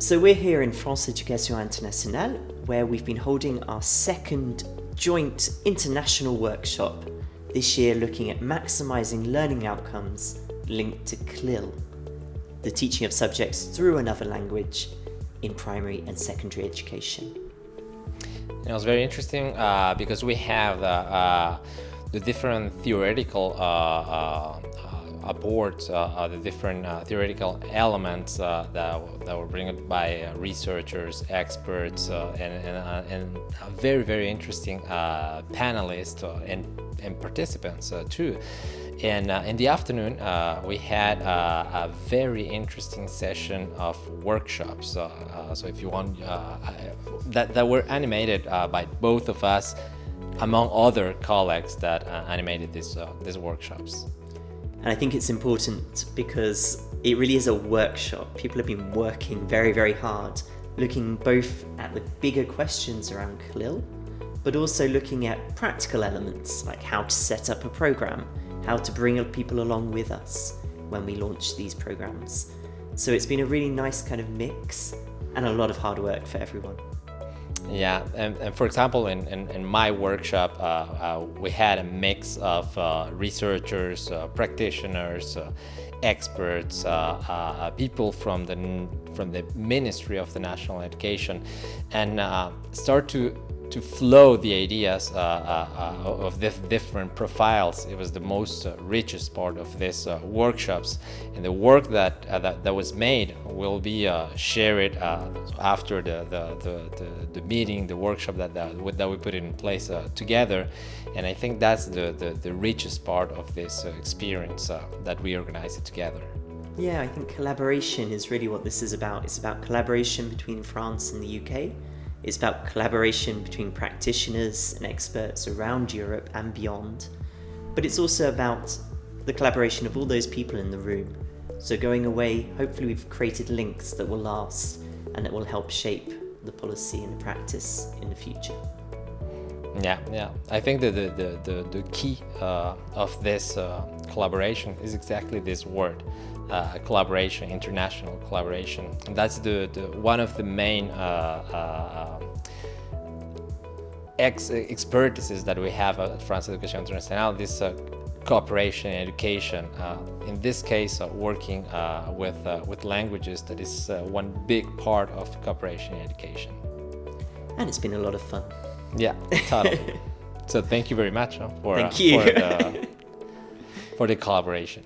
So we're here in France Education Internationale, where we've been holding our second joint international workshop this year, looking at maximising learning outcomes linked to CLIL, the teaching of subjects through another language in primary and secondary education. It was very interesting because we have the different theoretical boards, the different theoretical elements that were brought by researchers, experts, and very, very interesting panelists and participants too. And in the afternoon, we had a very interesting session of workshops. So if you want, that were animated by both of us, among other colleagues that animated these workshops. And I think it's important because it really is a workshop. People have been working very, very hard, looking both at the bigger questions around CLIL, but also looking at practical elements like how to set up a program, how to bring people along with us when we launch these programs. So it's been a really nice kind of mix and a lot of hard work for everyone. Yeah, and for example, in my workshop, we had a mix of researchers, practitioners, experts, people from the Ministry of the National Education, and start to flow the ideas of the different profiles. It was the most richest part of these workshops, and the work that was made will be shared after the meeting, the workshop that we put in place together. And I think that's the richest part of this experience that we organized it together. Yeah, I think collaboration is really what this is about. It's about collaboration between France and the UK. It's about collaboration between practitioners and experts around Europe and beyond. But it's also about the collaboration of all those people in the room. So going away, hopefully we've created links that will last and that will help shape the policy and the practice in the future. Yeah. I think that the key of this collaboration is exactly this word. Collaboration, international collaboration. And that's the one of the main expertises that we have at France Education Internationale, this cooperation in education. In this case, working with languages, that is one big part of cooperation in education. And it's been a lot of fun. Yeah, totally. So thank you very much Thank you. for the collaboration.